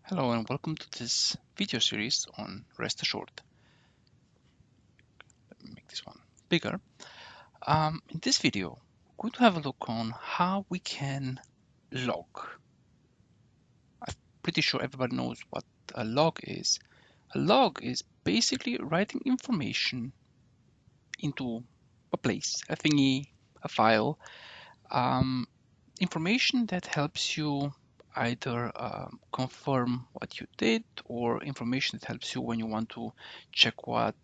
Hello and welcome to this video series on RestAssured. Let me make this one bigger. In this video, we're going to have a look on how we can log. I'm pretty sure everybody knows what a log is. A log is basically writing information into a place, a thingy, a file, information that helps you either confirm what you did or information that helps you when you want to check what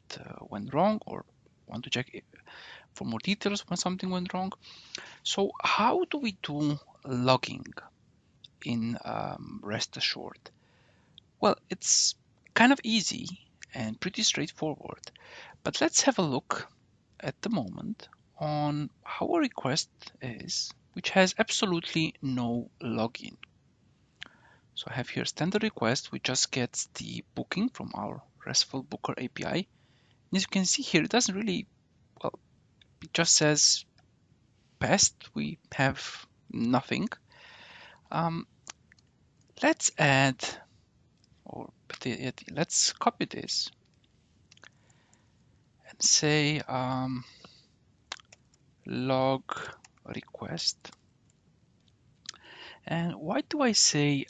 went wrong or want to check for more details when something went wrong. So how do we do logging in RestAssured? Well, it's kind of easy and pretty straightforward, but let's have a look at the moment on how a request is which has absolutely no login. So I have here standard request, which just gets the booking from our RESTful Booker API. And as you can see here, it doesn't really, well, it just says pest. We have nothing. Let's add, or let's copy this and say log request. And why do I say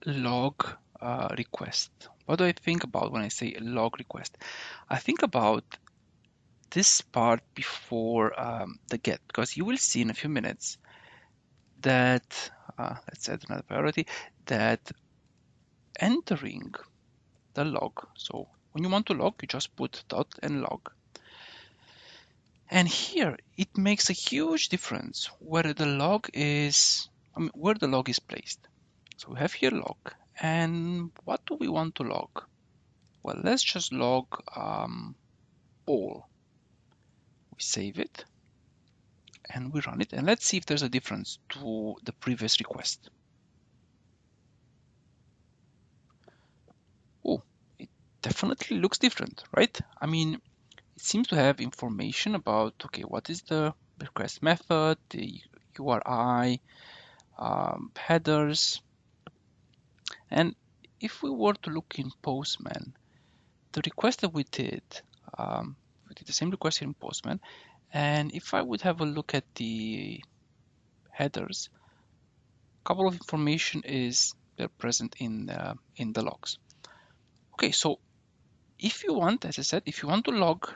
log request? What do I think about when I say log request? I think about this part before the get, because you will see in a few minutes that, let's add another priority, that entering the log, so when you want to log, you just put dot and log. And here it makes a huge difference where the log is, where the log is placed. So we have here log, and what do we want to log? Well, let's just log all. We save it and we run it, and let's see if there's a difference to the previous request. Oh, it definitely looks different, right? I mean, it seems to have information about, okay, what is the request method, the URI, headers. And if we were to look in Postman, the request that we did the same request here in Postman, and if I would have a look at the headers, a couple of information is there present in the logs. Okay, so if you want, as I said, if you want to log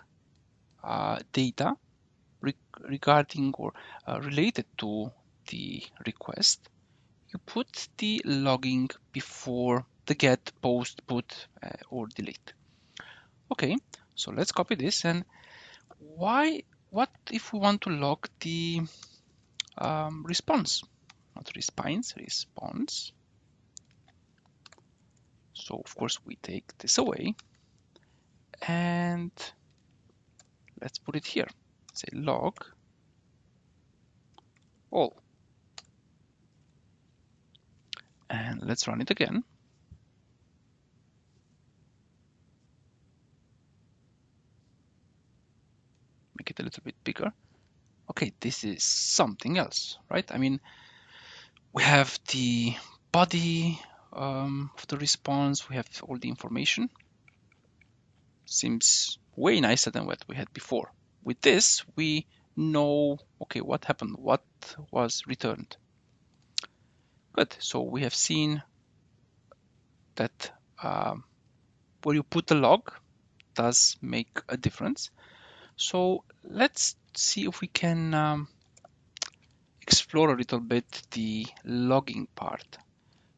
data regarding or related to the request, you put the logging before the get, post, put, or delete. Okay, so let's copy this. And what if we want to log the response? Not response. So of course we take this away and let's put it here. Say log all. And let's run it again. Make it a little bit bigger. Okay, this is something else, right? I mean, we have the body of the response, we have all the information. Seems way nicer than what we had before. With this, we know, okay, what happened, what was returned. Good, so we have seen that where you put the log does make a difference. So let's see if we can explore a little bit the logging part.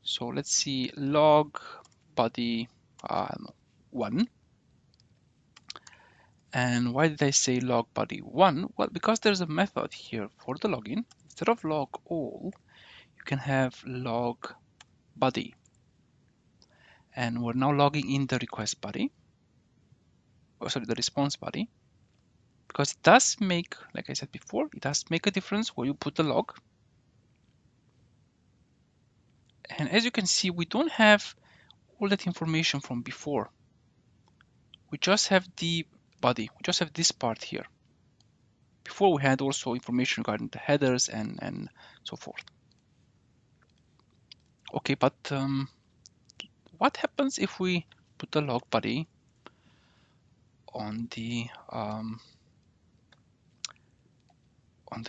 So let's see log body 1. And why did I say log body 1? Well, because there's a method here for the login. Instead of log all, you can have log body. And we're now logging in the request body. Oh, sorry, the response body. Because it does make, like I said before, it does make a difference where you put the log. And as you can see, we don't have all that information from before. We just have the body. We just have this part here. Before we had also information regarding the headers and so forth. Okay, but what happens if we put the log body on the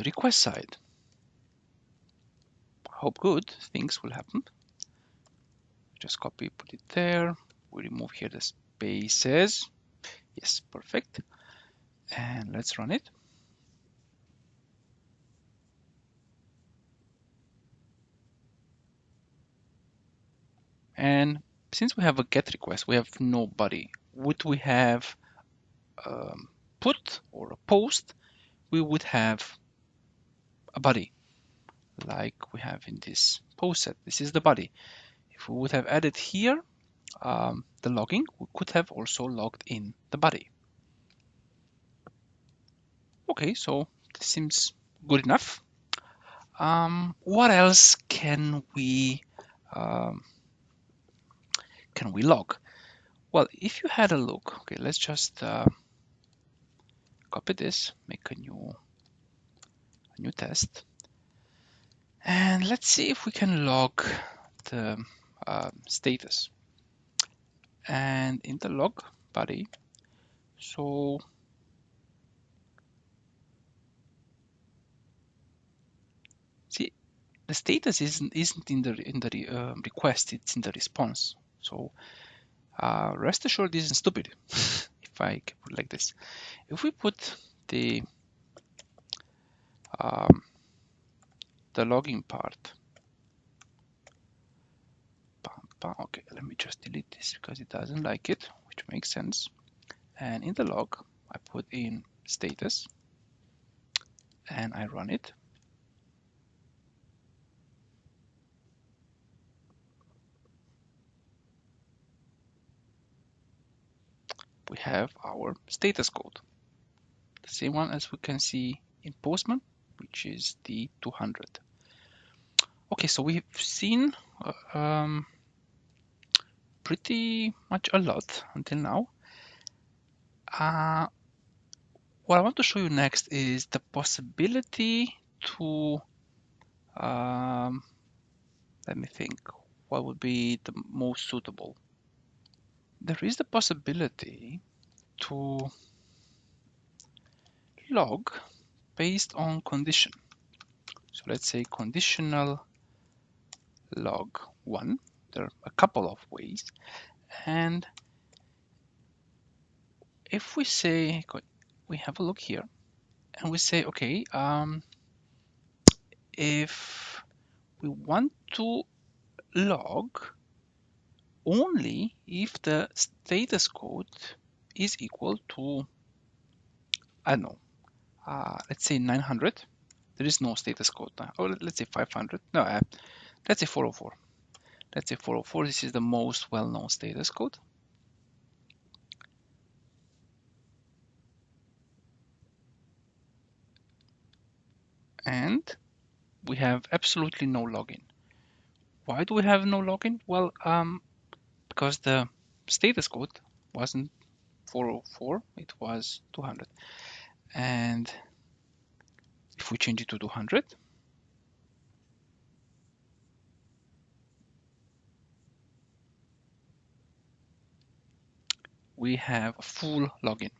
request side? Hope good things will happen. Just copy, put it there. We remove here the spaces. Yes, perfect. And let's run it. And since we have a GET request, we have no body. Would we have put or a post? We would have a body, like we have in this post set. This is the body. If we would have added here the logging, we could have also logged in the body. Okay, so this seems good enough. What else can we log? Well, if you had a look, okay, let's just copy this, make a new test, and let's see if we can log the status. And in the log body, so see, the status isn't in the request; it's in the response. So rest assured isn't stupid. If I can put it like this, if we put the logging part, okay, let me just delete this because it doesn't like it, which makes sense. And in the log, I put in status and I run it. We have our status code, the same one as we can see in Postman, which is the 200. Okay, so we've seen pretty much a lot until now. What I want to show you next is the possibility to, let me think, what would be the most suitable. There is the possibility to log based on condition. So let's say conditional log 1. There are a couple of ways. And if we say, we have a look here, and we say, okay, if we want to log only if the status code is equal to, I don't know, let's say 900. There is no status code now. Or let's say 500. No, let's say 404. Let's say 404. This is the most well-known status code. And we have absolutely no login. Why do we have no login? Well, because the status code wasn't 404, it was 200. And if we change it to 200, we have a full login.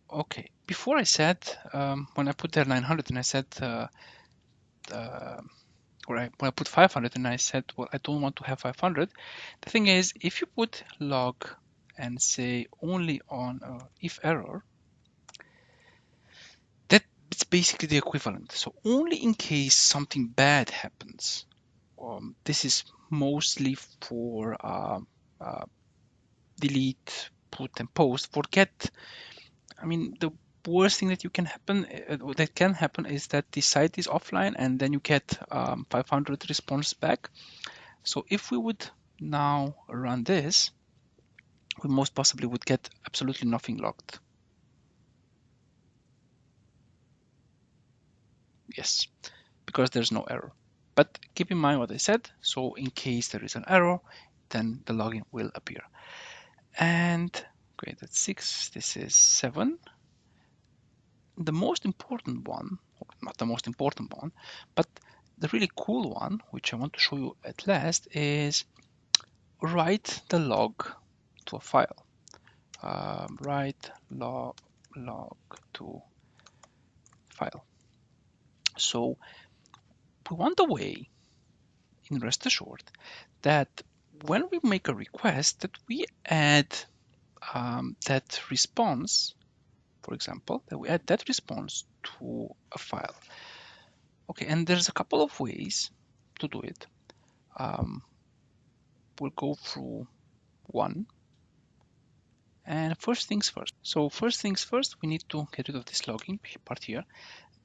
Okay, before I said, when I put there 900 and I said, when I put 500 and I said, well, I don't want to have 500. The thing is, if you put log and say only on if error, it's basically the equivalent. So only in case something bad happens. This is mostly for delete, put, and post. Forget. I mean, the worst thing that can happen is that the site is offline and then you get 500 response back. So if we would now run this, we most possibly would get absolutely nothing logged. Yes, because there's no error. But keep in mind what I said. So in case there is an error, then the login will appear. And great, that's 6. This is 7. The most important one, or not the most important one, but the really cool one, which I want to show you at last, is write the log to a file. Write log to file. So we want a way in RestAssured that when we make a request, that we add that response, for example, that we add that response to a file. Okay, and there's a couple of ways to do it. We'll go through one. And first things first. So first things first, we need to get rid of this logging part here,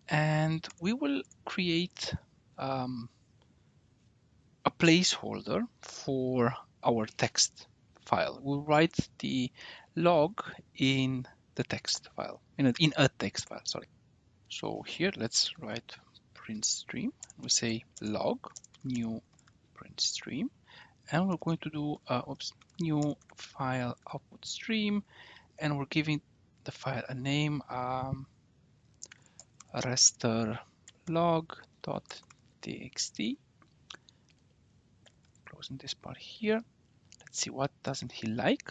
and we will create a placeholder for our text file. We'll write the log in the text file, in a text file, sorry. So here, let's write print stream. We say log new print stream, and we're going to do new file output stream, and we're giving the file a name, raster log.txt. Closing this part here. Let's see what doesn't he like.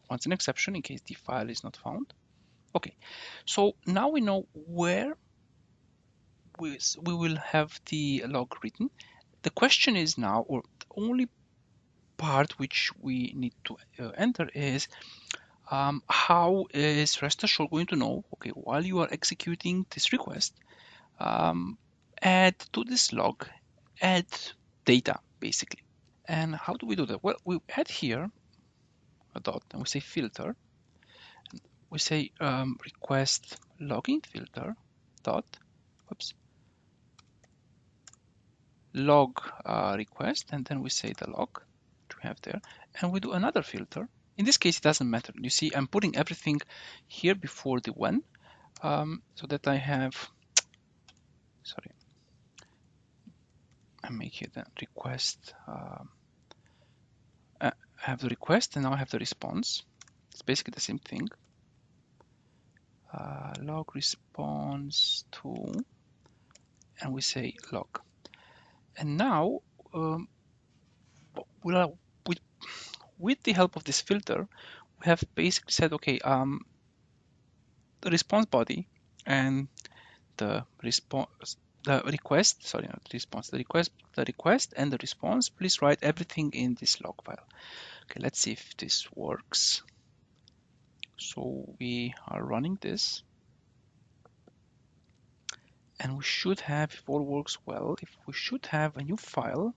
Wants an exception in case the file is not found. Okay, so now we know where we will have the log written. The question is now, or the only part which we need to enter is how is RestAssured going to know, okay, while you are executing this request, add to this log, add data, basically. And how do we do that? Well, we add here a dot, and we say filter. We say request login filter dot, log request, and then we say the log which we have there, and we do another filter. In this case, it doesn't matter. You see, I'm putting everything here before the when, so that I have, sorry, I make here the request. I have the request, and now I have the response. It's basically the same thing. Log response to, and we say log. And now, with the help of this filter, we have basically said, okay, the response body and the response, the request, sorry, not response, the request and the response, please write everything in this log file. Okay, let's see if this works. So we are running this, and we should have, if all works well, we should have a new file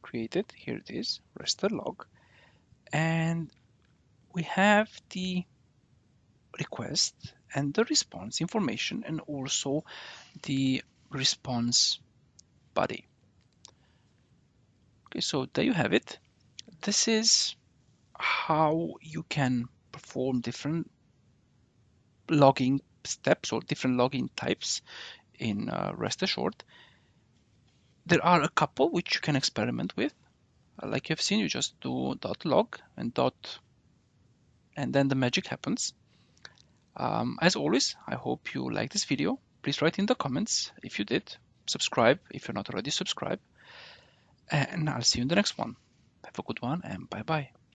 created. Here it is, raster log, and we have the request and the response information, and also the response body. Okay, so there you have it. This is how you can perform different logging steps or different logging types in RestAssured. There are a couple which you can experiment with. Like you've seen, you just do .log and then the magic happens. As always, I hope you like this video. Please write in the comments if you did. Subscribe if you're not already subscribed. And I'll see you in the next one. Have a good one, and bye-bye.